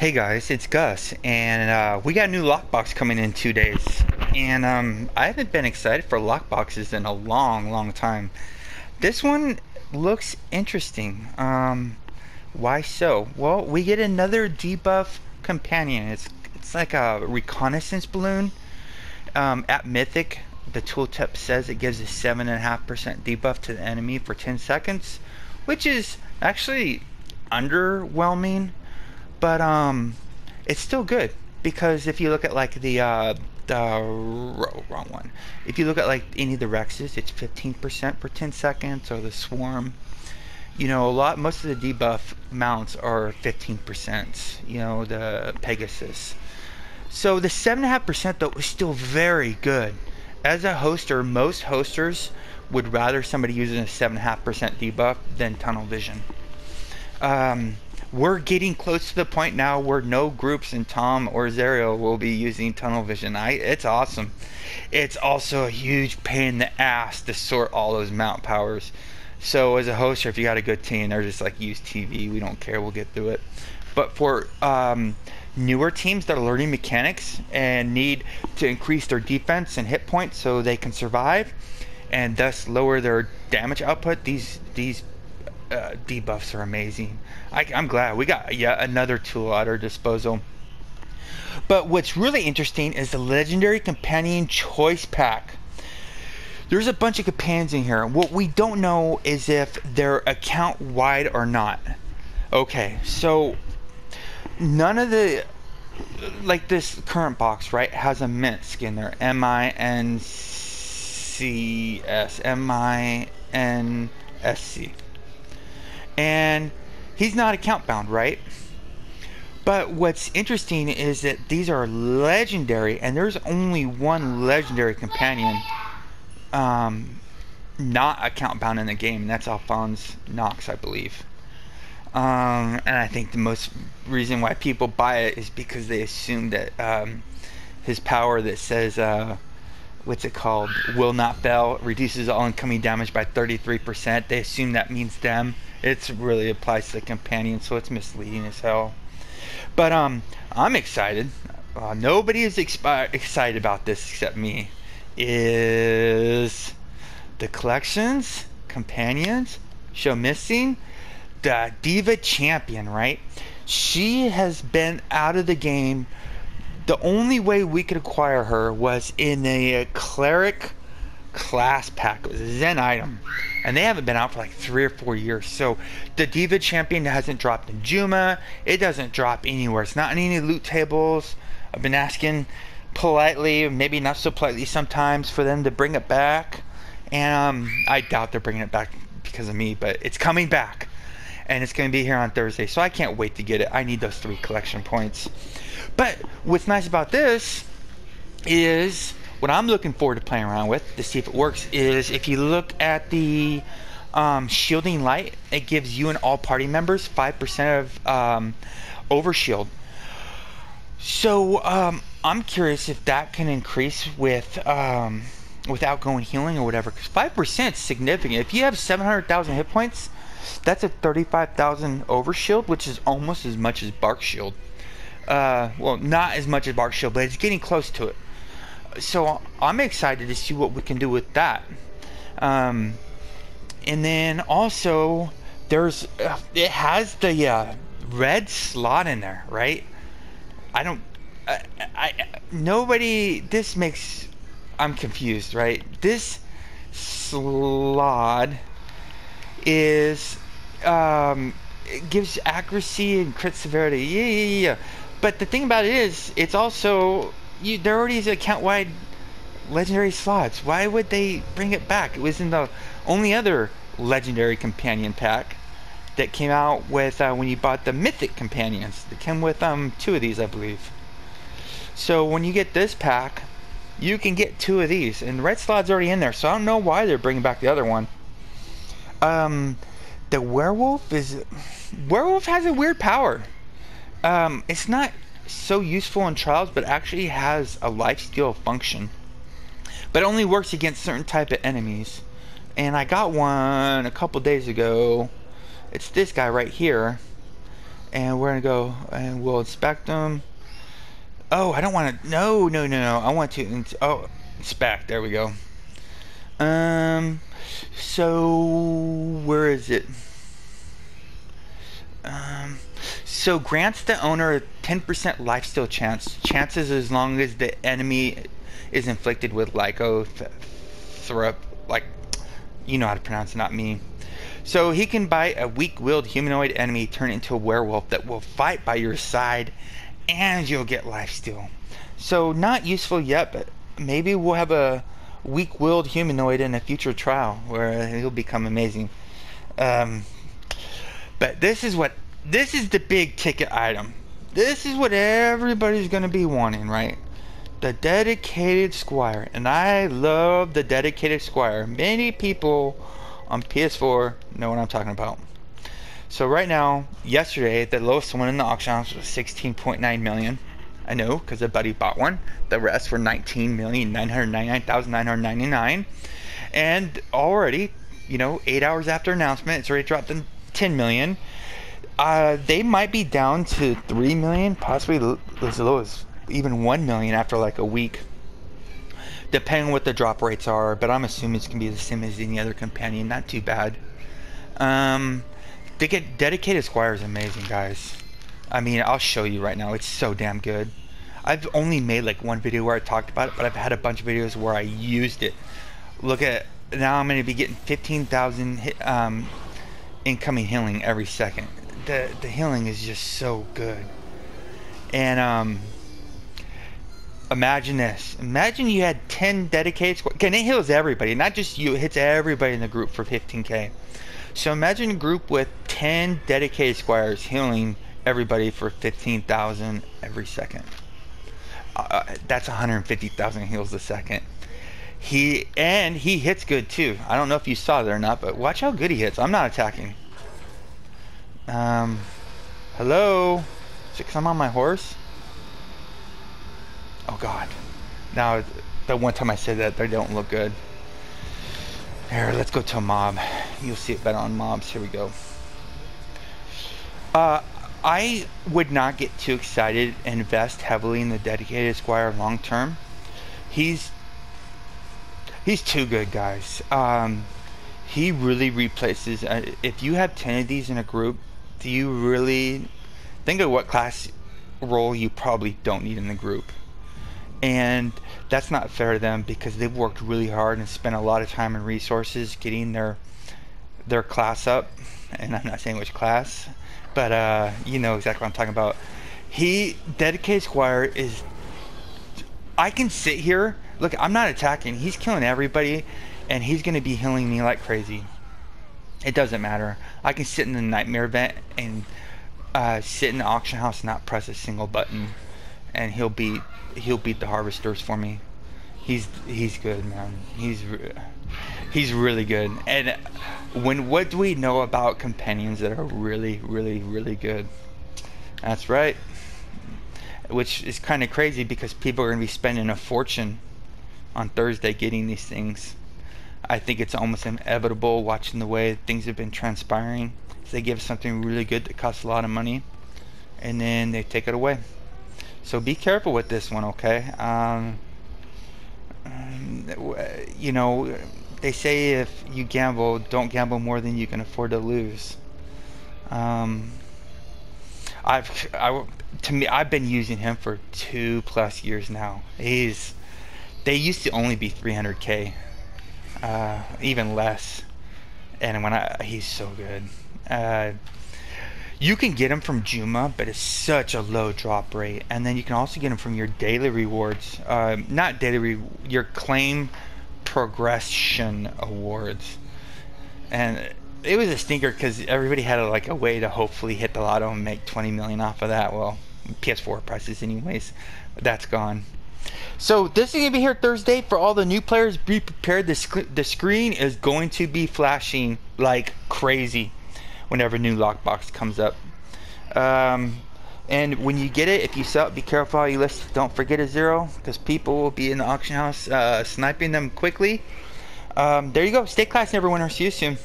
Hey guys, it's Gus, and we got a new Lockbox coming in 2 days. And I haven't been excited for Lockboxes in a long time. This one looks interesting. Why so? Well, we get another debuff companion. It's like a Reconnaissance balloon. At Mythic, the tooltip says it gives a 7.5% debuff to the enemy for 10 seconds, which is actually underwhelming, but it's still good because if you look at like wrong one. If you look at like any of the Rexes, it's 15% for 10 seconds, or the Swarm. Most of the debuff mounts are 15%. The Pegasus. So the 7.5% though is still very good. As a hoster, most hosters would rather somebody using a 7.5% debuff than tunnel vision. We're getting close to the point now where no groups in Tom or Zerial will be using tunnel vision. It's awesome. It's also a huge pain in the ass to sort all those mount powers. So as a hoster, if you got a good team, they're just like, use TV. We don't care. We'll get through it. But for newer teams that are learning mechanics and need to increase their defense and hit points so they can survive and thus lower their damage output, these debuffs are amazing. I'm glad we got yet another tool at our disposal. But what's really interesting is the Legendary Companion Choice Pack. There's a bunch of companions in here. What we don't know is if they're account wide or not. Okay, so none of the, like this current box, right, has a mint skin there. MINCS. And he's not account bound, right? But what's interesting is that these are legendary, and there's only one legendary companion not account bound in the game, and that's Alphonse Knox, I believe. And I think the most reason why people buy it is because they assume that his power that says what's it called, will not fail, reduces all incoming damage by 33%. They assume that means them. It really applies to the companion, so it's misleading as hell. But I'm excited. Nobody is excited about this except me. Is the collections, companions, show missing the Diva Champion, right? She has been out of the game. The only way we could acquire her was in a cleric class pack. It was a Zen item, and they haven't been out for like 3 or 4 years. So the Diva Champion hasn't dropped in Juma. It doesn't drop anywhere. It's not in any loot tables. I've been asking politely, maybe not so politely sometimes, for them to bring it back, and I doubt they're bringing it back because of me, but it's coming back, and it's going to be here on Thursday, so I can't wait to get it. I need those 3 collection points. But what's nice about this is, what I'm looking forward to playing around with to see if it works, is if you look at the shielding light, it gives you and all party members 5% of overshield. So I'm curious if that can increase with outgoing healing or whatever, because 5% is significant. If you have 700,000 hit points, that's a 35,000 overshield, which is almost as much as Bark Shield. Well, not as much as Bark Shield, but it's getting close to it. So I'm excited to see what we can do with that. And then also there's it has the red slot in there, right? I'm confused, right? This slot is it gives accuracy and crit severity. Yeah. But the thing about it is, it's also, there already is account-wide legendary slots. Why would they bring it back? It was in the only other legendary companion pack that came out with when you bought the mythic companions. They came with 2 of these, I believe. So when you get this pack, you can get 2 of these, and the red slot's already in there, so I don't know why they're bringing back the other one. The werewolf has a weird power. It's not so useful in trials, but actually has a lifesteal function, but it only works against certain type of enemies. And I got one a couple days ago. It's this guy right here, and we're gonna go and we'll inspect them. Oh, I don't want to. No, no, no, no. I want to. Oh, inspect. There we go. So where is it? So grants the owner a 10% lifesteal chance. Chances as long as the enemy is inflicted with lycothrop, like, you know how to pronounce it, not me. So he can buy a weak-willed humanoid enemy, turn into a werewolf that will fight by your side, and you'll get lifesteal. So not useful yet, but maybe we'll have a weak-willed humanoid in a future trial where he'll become amazing. But this is the big ticket item. This is what everybody's going to be wanting, right? The dedicated squire. And I love the dedicated squire. Many people on PS4 know what I'm talking about. So right now, yesterday, the lowest one in the auction house was 16.9 million. I know, because a buddy bought one. The rest were 19,999,999. And already, 8 hours after announcement, it's already dropped to 10 million. They might be down to 3 million, possibly as low as even 1 million after like a week, depending on what the drop rates are. But I'm assuming it's gonna be the same as any other companion. Not too bad. They get dedicated squire is amazing, guys. I mean, I'll show you right now. It's so damn good. I've only made like one video where I talked about it, but I've had a bunch of videos where I used it. Look at now. I'm gonna be getting 15,000 incoming healing every second. The healing is just so good. And imagine this. Imagine you had 10 dedicated squares. And it heals everybody, not just you. It hits everybody in the group for 15k. So imagine a group with 10 dedicated squires healing everybody for 15,000 every second. That's 150,000 heals a second. He hits good too. I don't know if you saw that or not, but watch how good he hits. I'm not attacking. Hello? Is it because I'm on my horse? Oh god. Now, the one time I said that, they don't look good. Here, let's go to a mob. You'll see it better on mobs. Here we go. I would not get too excited and invest heavily in the dedicated squire long term. He's too good, guys. He really replaces. If you have 10 of these in a group, do you really think of what class role you probably don't need in the group? And that's not fair to them because they've worked really hard and spent a lot of time and resources getting their class up. And I'm not saying which class, but you know exactly what I'm talking about. Dedicated squire is. I can sit here. Look, I'm not attacking. He's killing everybody, and he's going to be healing me like crazy. It doesn't matter. I can sit in the nightmare vent and sit in the auction house and not press a single button, and he'll beat the harvesters for me. He's good, man. He's really good. And what do we know about companions that are really, really, really good? That's right. Which is kind of crazy because people are going to be spending a fortune on Thursday getting these things. I think it's almost inevitable watching the way things have been transpiring. So they give something really good that costs a lot of money, and then they take it away. So be careful with this one, okay? You know, they say if you gamble, don't gamble more than you can afford to lose. To me, I've been using him for 2+ years now. They used to only be 300k, even less. And he's so good. You can get him from Juma, but it's such a low drop rate. And then you can also get him from your daily rewards, your claim progression awards. And it was a stinker because everybody had a way to hopefully hit the lotto and make 20 million off of that. Well, PS4 prices anyways. That's gone. So this is going to be here Thursday for all the new players. Be prepared. The screen is going to be flashing like crazy whenever new Lockbox comes up. And when you get it, if you sell it, be careful how you list it. Don't forget a 0 because people will be in the auction house sniping them quickly. There you go. Stay classy, Neverwinter. See you soon.